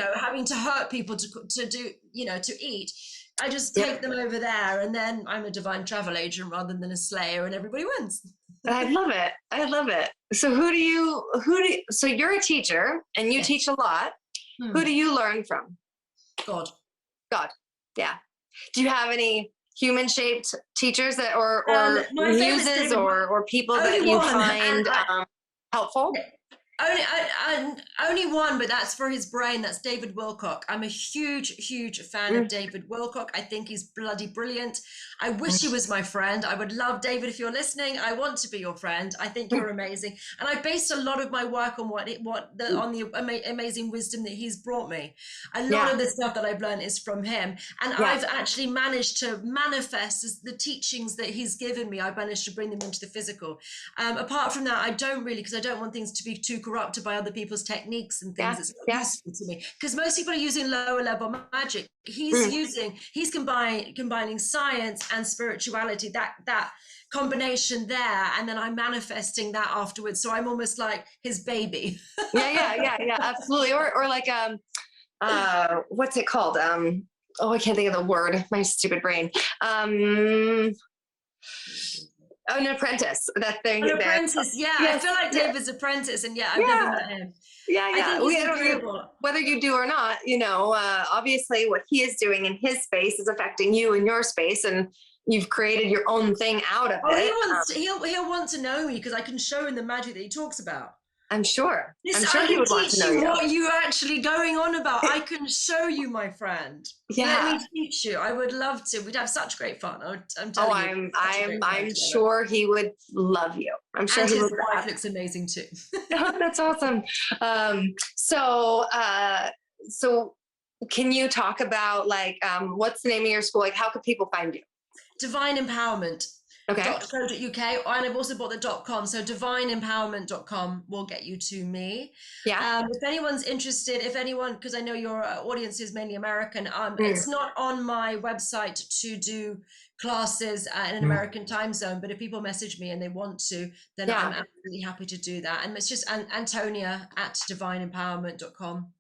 Speaker 1: Mm,
Speaker 2: having to hurt people to do to eat. I just
Speaker 1: yeah.
Speaker 2: take them over there, and then I'm a divine travel agent rather than a slayer, and everybody wins.
Speaker 1: I love it. I love it. So so you're a teacher and you teach
Speaker 2: Yes.
Speaker 1: a lot. Who do you learn from?
Speaker 2: God.
Speaker 1: God. Yeah. Do you have any human shaped teachers that or
Speaker 2: My favorite
Speaker 1: muses
Speaker 2: David,
Speaker 1: or people
Speaker 2: only
Speaker 1: that you
Speaker 2: one, and
Speaker 1: find helpful?
Speaker 2: only one, but that's for his brain. That's David Wilcock. I'm a huge fan of
Speaker 1: Mm,
Speaker 2: David Wilcock. I think he's bloody brilliant. I wish he
Speaker 1: mm,
Speaker 2: was my friend. I would love David if you're listening. I want to be your friend. I think
Speaker 1: mm,
Speaker 2: you're amazing, and I based a lot of my work on the amazing wisdom that he's brought me. A lot
Speaker 1: yeah.
Speaker 2: of the stuff that I've learned is from him, and
Speaker 1: Yeah.
Speaker 2: I've actually managed to manifest the teachings that he's given me. I've managed to bring them into the physical. Apart from that, I don't really, because I don't want things to be too corrupted by other people's techniques and things.
Speaker 1: Yeah.
Speaker 2: It's not
Speaker 1: Yeah.
Speaker 2: useful to me because most people are using lower level magic.
Speaker 1: Mm,
Speaker 2: He's combining science and spirituality, that combination there, and then I'm manifesting that afterwards. So I'm almost like his baby.
Speaker 1: yeah. Absolutely. Or like what's it called? Oh, I can't think of the word. My stupid brain. An apprentice. That thing
Speaker 2: An
Speaker 1: there.
Speaker 2: apprentice, yeah. I
Speaker 1: Yes.
Speaker 2: feel like
Speaker 1: Yeah.
Speaker 2: David's apprentice, and yeah, I've never
Speaker 1: Yeah.
Speaker 2: met him. I
Speaker 1: Yeah.
Speaker 2: think he's
Speaker 1: I don't
Speaker 2: incredible.
Speaker 1: whether you do or not, obviously what he is doing in his space is affecting you in your space, and you've created your own thing out of
Speaker 2: Oh,
Speaker 1: it.
Speaker 2: he'll want to know me because I can show him the magic that he talks about.
Speaker 1: I'm sure. I'm
Speaker 2: I
Speaker 1: sure he
Speaker 2: can
Speaker 1: would want to
Speaker 2: teach
Speaker 1: know
Speaker 2: you
Speaker 1: you.
Speaker 2: what you're actually going on about. I can show you, my friend. Let
Speaker 1: Yeah.
Speaker 2: me teach you. I would love to. We'd have such great fun. I'm
Speaker 1: Oh,
Speaker 2: telling you, such a great time
Speaker 1: I'm
Speaker 2: together.
Speaker 1: sure he would love you. I'm sure
Speaker 2: And
Speaker 1: he
Speaker 2: his
Speaker 1: would.
Speaker 2: wife looks amazing too.
Speaker 1: Oh, that's awesome. So can you talk about what's the name of your school? Like, how could people find you?
Speaker 2: Divine Empowerment.
Speaker 1: Okay.
Speaker 2: .co.uk, and I've also bought the .com, so divineempowerment.com will get you to me.
Speaker 1: Yeah.
Speaker 2: If anyone's interested, because I know your audience is mainly American,
Speaker 1: Mm,
Speaker 2: it's not on my website to do classes in an
Speaker 1: mm.
Speaker 2: American time zone, but if people message me and they want to, then
Speaker 1: Yeah.
Speaker 2: I'm absolutely happy to do that. And it's just Antonia at divineempowerment.com.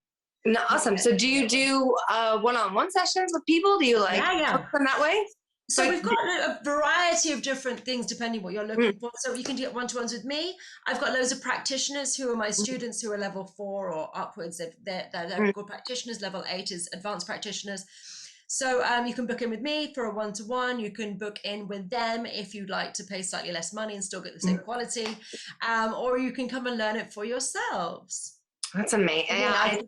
Speaker 1: No, awesome. So do you do one-on-one sessions with people? Do you
Speaker 2: Yeah,
Speaker 1: coach them that way?
Speaker 2: So we've got a variety of different things depending what you're looking for. So you can do one-to-ones with me. I've got loads of practitioners who are my students who are level 4 or upwards. They're called practitioners. Level 8 is advanced practitioners. So you can book in with me for a one-to-one. You can book in with them if you'd like to pay slightly less money and still get the same quality. Or you can come and learn it for yourselves.
Speaker 1: That's amazing. Yeah,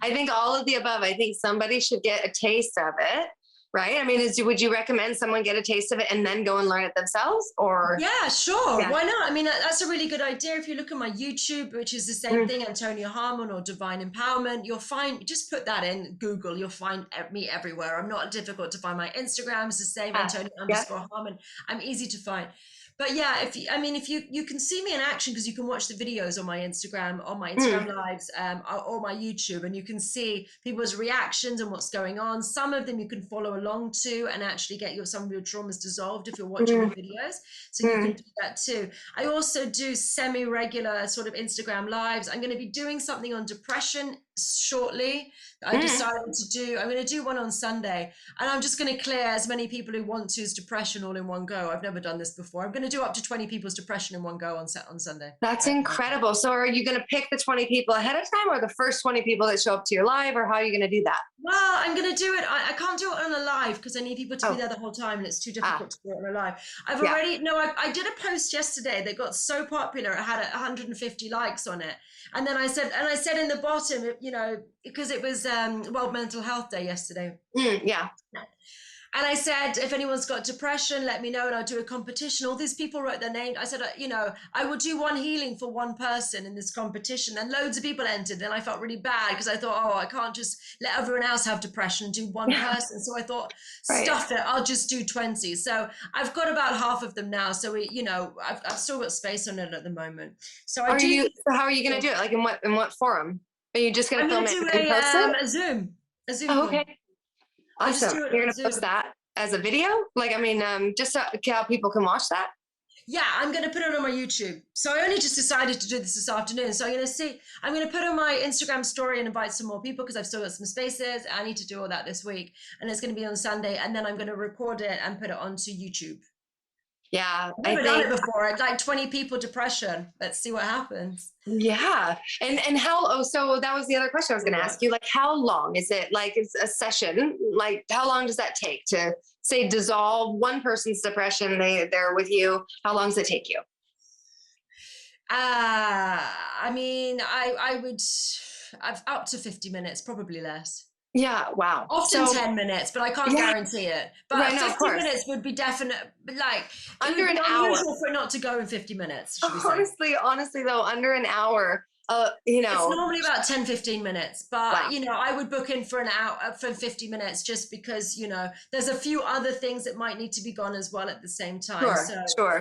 Speaker 1: I think all of the above. I think somebody should get a taste of it. Right? I mean, would you recommend someone get a taste of it and then go and learn it themselves? Or
Speaker 2: yeah, sure. Yeah. Why not? I mean, that's a really good idea. If you look at my YouTube, which is the same thing, Antonia Harmon or Divine Empowerment, you'll find, just put that in Google, you'll find me everywhere. I'm not difficult to find. My Instagram is the same, Antonia _Harmon. I'm easy to find. But yeah, if you can see me in action, because you can watch the videos on my Instagram lives, or my YouTube, and you can see people's reactions and what's going on. Some of them you can follow along to and actually get some of your traumas dissolved if you're watching the videos. So you can do that too. I also do semi-regular sort of Instagram lives. I'm going to be doing something on depression shortly. I decided to do, I'm going to do one on Sunday, and I'm just going to clear as many people who want to's depression all in one go. I've never done this before. I'm going to do up to 20 people's depression in one go on Sunday.
Speaker 1: That's incredible. So are you going to pick the 20 people ahead of time, or the first 20 people that show up to your live, or how are you going to do that?
Speaker 2: Well, I'm going to do it. I can't do it on a live because I need people to be there the whole time, and it's too difficult to do it on a live. I did a post yesterday that got so popular. It had 150 likes on it. And then I said in the bottom, because it was World Mental Health Day yesterday.
Speaker 1: Yeah.
Speaker 2: And I said, if anyone's got depression, let me know, and I'll do a competition. All these people wrote their name. I said, I will do one healing for one person in this competition. And loads of people entered. And I felt really bad because I thought, I can't just let everyone else have depression and do one person. So I thought, stuff it, I'll just do 20. So I've got about half of them now. So I've still got space on it at the moment. So how are you
Speaker 1: going to do it? Like in what forum? Are you just going to film it and post it?
Speaker 2: A Zoom.
Speaker 1: Okay. Awesome. You're going to post that as a video? Just so how people can watch that?
Speaker 2: Yeah, I'm going to put it on my YouTube. So I only just decided to do this afternoon. So I'm going to put on my Instagram story and invite some more people because I've still got some spaces. I need to do all that this week. And it's going to be on Sunday. And then I'm going to record it and put it onto YouTube.
Speaker 1: Yeah.
Speaker 2: I've never done it before. I'd like 20 people depression. Let's see what happens.
Speaker 1: Yeah. And so that was the other question I was going to ask you. Like, how long is it? Like, it's a session. Like, how long does that take to say dissolve one person's depression? They're with you. How long does it take you?
Speaker 2: I would have up to 50 minutes, probably less.
Speaker 1: Yeah. Wow.
Speaker 2: Often 10 minutes, but I can't guarantee it. But 50 minutes would be definite, like
Speaker 1: under an hour.
Speaker 2: Unusual for it not to go in 50 minutes.
Speaker 1: Honestly though, under an hour,
Speaker 2: it's normally about 10-15 minutes, but I would book in for an hour for 50 minutes just because there's a few other things that might need to be gone as well at the same time.
Speaker 1: Sure.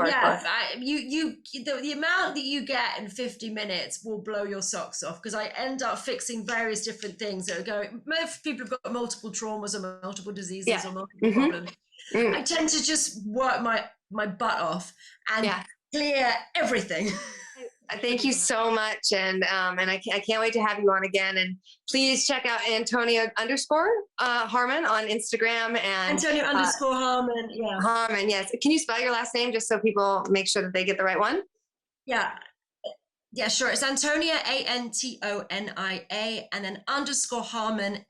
Speaker 2: Yeah, the amount that you get in 50 minutes will blow your socks off because I end up fixing various different things that are going. Most people have got multiple traumas or multiple diseases or multiple problems. I tend to just work my butt off and clear everything.
Speaker 1: Thank you so much. And I can't wait to have you on again. And please check out Antonia _Harmon on Instagram and
Speaker 2: Antonia _Harmon. Yeah.
Speaker 1: Harmon. Yes. Can you spell your last name just so people make sure that they get the right one?
Speaker 2: Yeah. Yeah, sure. It's Antonia, Antonia, and then _Harmon,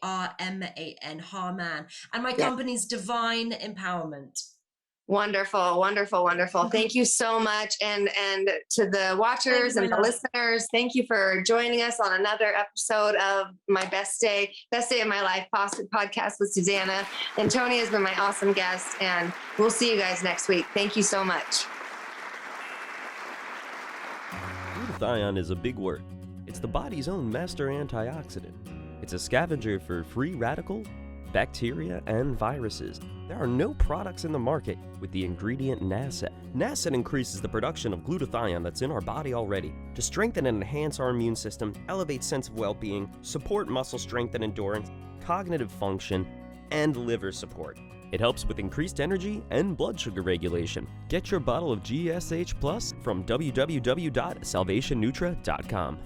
Speaker 2: HARMAN, Harman. And my company's Divine Empowerment.
Speaker 1: Wonderful. Thank you so much. And to the watchers and the listeners, thank you for joining us on another episode of my best day of my life podcast with Susannah. Antonia has been my awesome guest, and we'll see you guys next week. Thank you so much.
Speaker 3: Glutathione is a big word. It's the body's own master antioxidant. It's a scavenger for free radicals, bacteria, and viruses. There are no products in the market with the ingredient NASET. NASET increases the production of glutathione that's in our body already to strengthen and enhance our immune system, elevate sense of well-being, support muscle strength and endurance, cognitive function, and liver support. It helps with increased energy and blood sugar regulation. Get your bottle of GSH Plus from www.salvationnutra.com.